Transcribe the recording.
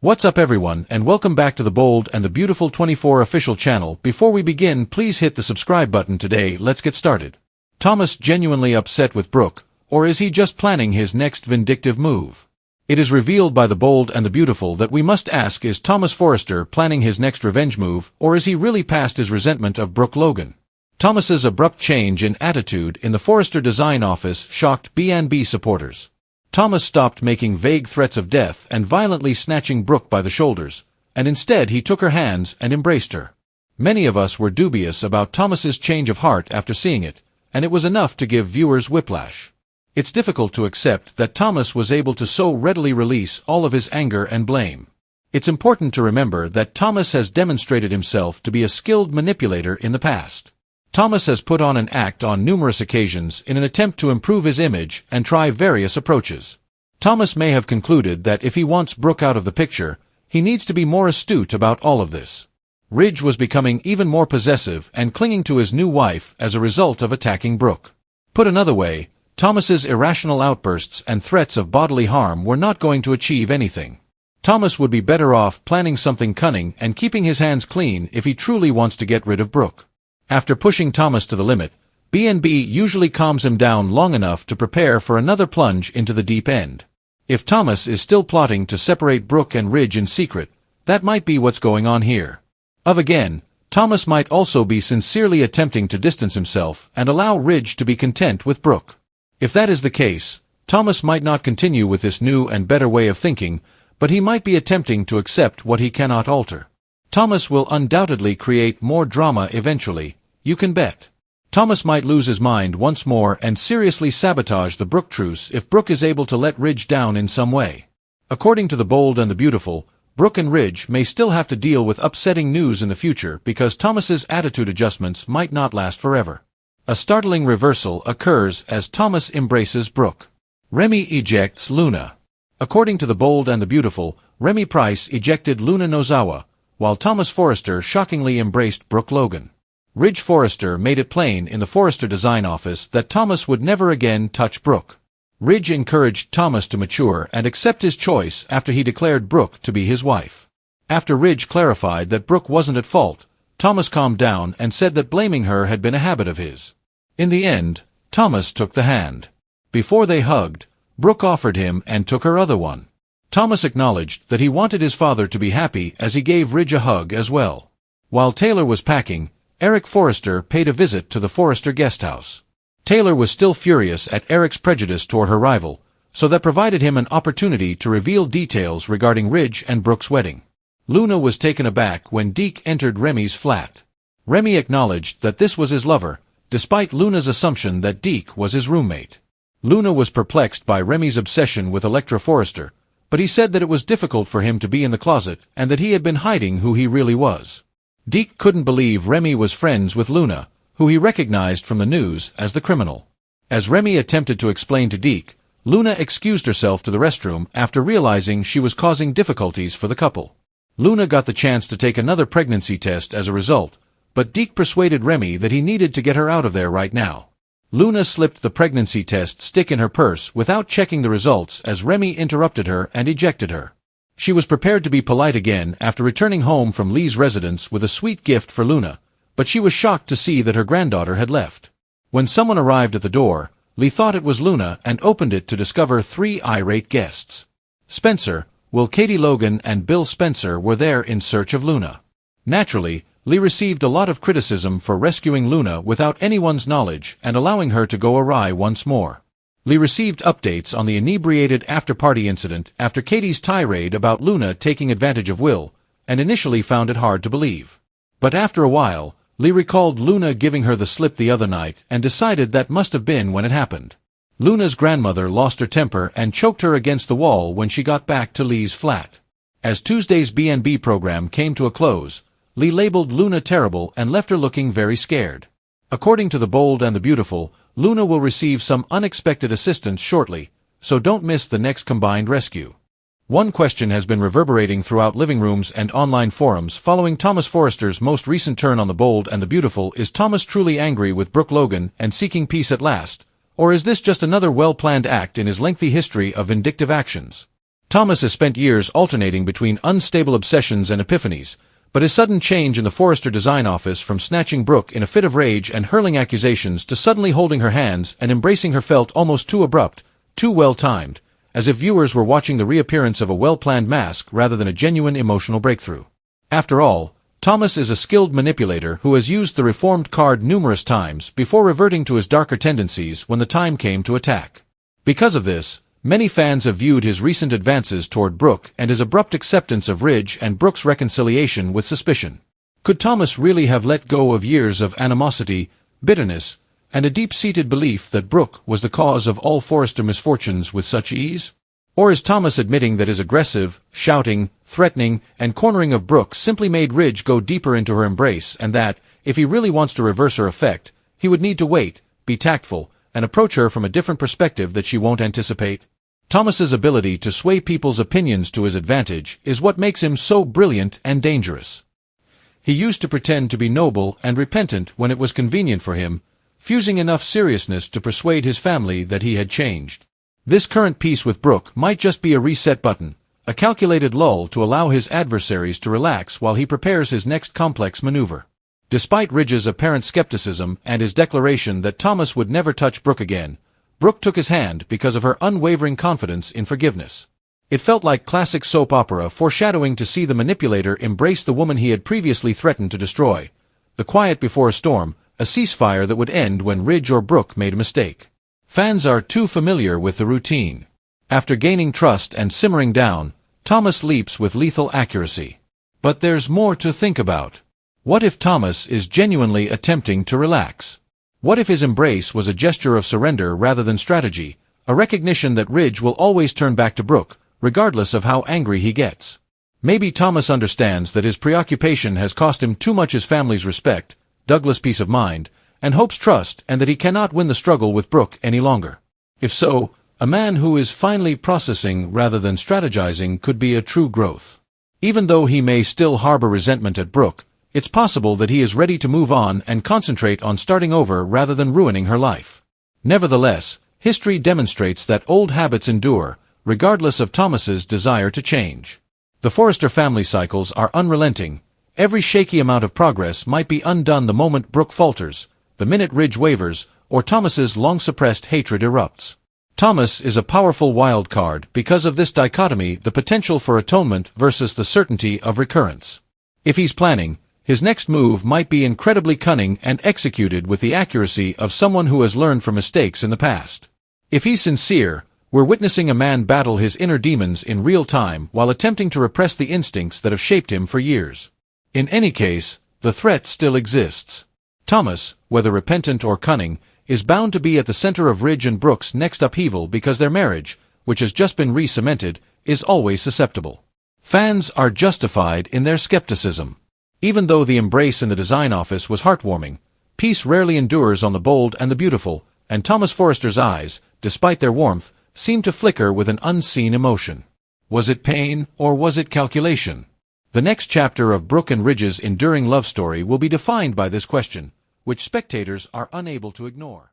What's up everyone, and welcome back to the Bold and the Beautiful 24 official channel. Before we begin, please hit the subscribe button today. Let's get started. Thomas genuinely upset with Brooke, or is he just planning his next vindictive move? It is revealed by the Bold and the Beautiful that we must ask, is Thomas Forrester planning his next revenge move, or is he really past his resentment of Brooke Logan? Thomas's abrupt change in attitude in the Forrester design office shocked B&B supporters. Thomas stopped making vague threats of death and violently snatching Brooke by the shoulders, and instead he took her hands and embraced her. Many of us were dubious about Thomas's change of heart after seeing it, and it was enough to give viewers whiplash. It's difficult to accept that Thomas was able to so readily release all of his anger and blame. It's important to remember that Thomas has demonstrated himself to be a skilled manipulator in the past. Thomas has put on an act on numerous occasions in an attempt to improve his image and try various approaches. Thomas may have concluded that if he wants Brooke out of the picture, he needs to be more astute about all of this. Ridge was becoming even more possessive and clinging to his new wife as a result of attacking Brooke. Put another way, Thomas's irrational outbursts and threats of bodily harm were not going to achieve anything. Thomas would be better off planning something cunning and keeping his hands clean if he truly wants to get rid of Brooke. After pushing Thomas to the limit, B&B usually calms him down long enough to prepare for another plunge into the deep end. If Thomas is still plotting to separate Brooke and Ridge in secret, that might be what's going on here. Again, Thomas might also be sincerely attempting to distance himself and allow Ridge to be content with Brooke. If that is the case, Thomas might not continue with this new and better way of thinking, but he might be attempting to accept what he cannot alter. Thomas will undoubtedly create more drama eventually, you can bet. Thomas might lose his mind once more and seriously sabotage the Brooke truce if Brooke is able to let Ridge down in some way. According to the Bold and the Beautiful, Brooke and Ridge may still have to deal with upsetting news in the future because Thomas's attitude adjustments might not last forever. A startling reversal occurs as Thomas embraces Brooke. Remy ejects Luna. According to the Bold and the Beautiful, Remy Price ejected Luna Nozawa, while Thomas Forrester shockingly embraced Brooke Logan. Ridge Forrester made it plain in the Forrester design office that Thomas would never again touch Brooke. Ridge encouraged Thomas to mature and accept his choice after he declared Brooke to be his wife. After Ridge clarified that Brooke wasn't at fault, Thomas calmed down and said that blaming her had been a habit of his. In the end, Thomas took the hand. Before they hugged, Brooke offered him and took her other one. Thomas acknowledged that he wanted his father to be happy as he gave Ridge a hug as well. While Taylor was packing, Eric Forrester paid a visit to the Forrester guest house. Taylor was still furious at Eric's prejudice toward her rival, so that provided him an opportunity to reveal details regarding Ridge and Brooke's wedding. Luna was taken aback when Deke entered Remy's flat. Remy acknowledged that this was his lover, despite Luna's assumption that Deke was his roommate. Luna was perplexed by Remy's obsession with Electra Forrester, but he said that it was difficult for him to be in the closet and that he had been hiding who he really was. Deke couldn't believe Remy was friends with Luna, who he recognized from the news as the criminal. As Remy attempted to explain to Deke, Luna excused herself to the restroom after realizing she was causing difficulties for the couple. Luna got the chance to take another pregnancy test as a result, but Deke persuaded Remy that he needed to get her out of there right now. Luna slipped the pregnancy test stick in her purse without checking the results as Remy interrupted her and ejected her. She was prepared to be polite again after returning home from Lee's residence with a sweet gift for Luna, but she was shocked to see that her granddaughter had left. When someone arrived at the door, Lee thought it was Luna and opened it to discover 3 irate guests. Spencer, Will, Katie Logan and Bill Spencer were there in search of Luna. Naturally, Lee received a lot of criticism for rescuing Luna without anyone's knowledge and allowing her to go awry once more. Lee received updates on the inebriated after-party incident after Katie's tirade about Luna taking advantage of Will, and initially found it hard to believe. But after a while, Lee recalled Luna giving her the slip the other night and decided that must have been when it happened. Luna's grandmother lost her temper and choked her against the wall when she got back to Lee's flat. As Tuesday's B&B program came to a close, Lee labeled Luna terrible and left her looking very scared. According to the Bold and the Beautiful, Luna will receive some unexpected assistance shortly, so don't miss the next combined rescue. One question has been reverberating throughout living rooms and online forums following Thomas Forrester's most recent turn on the Bold and the Beautiful. Is Thomas truly angry with Brooke Logan and seeking peace at last, or is this just another well-planned act in his lengthy history of vindictive actions? Thomas has spent years alternating between unstable obsessions and epiphanies, but his sudden change in the Forrester design office from snatching Brooke in a fit of rage and hurling accusations to suddenly holding her hands and embracing her felt almost too abrupt, too well-timed, as if viewers were watching the reappearance of a well-planned mask rather than a genuine emotional breakthrough. After all, Thomas is a skilled manipulator who has used the reformed card numerous times before reverting to his darker tendencies when the time came to attack. Because of this, many fans have viewed his recent advances toward Brooke and his abrupt acceptance of Ridge and Brooke's reconciliation with suspicion. Could Thomas really have let go of years of animosity, bitterness, and a deep-seated belief that Brooke was the cause of all Forrester misfortunes with such ease? Or is Thomas admitting that his aggressive, shouting, threatening, and cornering of Brooke simply made Ridge go deeper into her embrace and that, if he really wants to reverse her effect, he would need to wait, be tactful, and approach her from a different perspective that she won't anticipate? Thomas's ability to sway people's opinions to his advantage is what makes him so brilliant and dangerous. He used to pretend to be noble and repentant when it was convenient for him, fusing enough seriousness to persuade his family that he had changed. This current peace with Brooke might just be a reset button, a calculated lull to allow his adversaries to relax while he prepares his next complex maneuver. Despite Ridge's apparent skepticism and his declaration that Thomas would never touch Brooke again, Brooke took his hand because of her unwavering confidence in forgiveness. It felt like classic soap opera foreshadowing to see the manipulator embrace the woman he had previously threatened to destroy. The quiet before a storm, a ceasefire that would end when Ridge or Brooke made a mistake. Fans are too familiar with the routine. After gaining trust and simmering down, Thomas leaps with lethal accuracy. But there's more to think about. What if Thomas is genuinely attempting to relax? What if his embrace was a gesture of surrender rather than strategy, a recognition that Ridge will always turn back to Brooke, regardless of how angry he gets? Maybe Thomas understands that his preoccupation has cost him too much his family's respect, Douglas' peace of mind, and Hope's trust, and that he cannot win the struggle with Brooke any longer. If so, a man who is finally processing rather than strategizing could be a true growth. Even though he may still harbor resentment at Brooke, it's possible that he is ready to move on and concentrate on starting over rather than ruining her life. Nevertheless, history demonstrates that old habits endure, regardless of Thomas's desire to change. The Forrester family cycles are unrelenting. Every shaky amount of progress might be undone the moment Brooke falters, the minute Ridge wavers, or Thomas's long-suppressed hatred erupts. Thomas is a powerful wild card because of this dichotomy, the potential for atonement versus the certainty of recurrence. If he's planning, his next move might be incredibly cunning and executed with the accuracy of someone who has learned from mistakes in the past. If he's sincere, we're witnessing a man battle his inner demons in real time while attempting to repress the instincts that have shaped him for years. In any case, the threat still exists. Thomas, whether repentant or cunning, is bound to be at the center of Ridge and Brooke's next upheaval because their marriage, which has just been re-cemented, is always susceptible. Fans are justified in their skepticism. Even though the embrace in the design office was heartwarming, peace rarely endures on the bold and the beautiful, and Thomas Forrester's eyes, despite their warmth, seemed to flicker with an unseen emotion. Was it pain, or was it calculation? The next chapter of Brooke and Ridge's enduring love story will be defined by this question, which spectators are unable to ignore.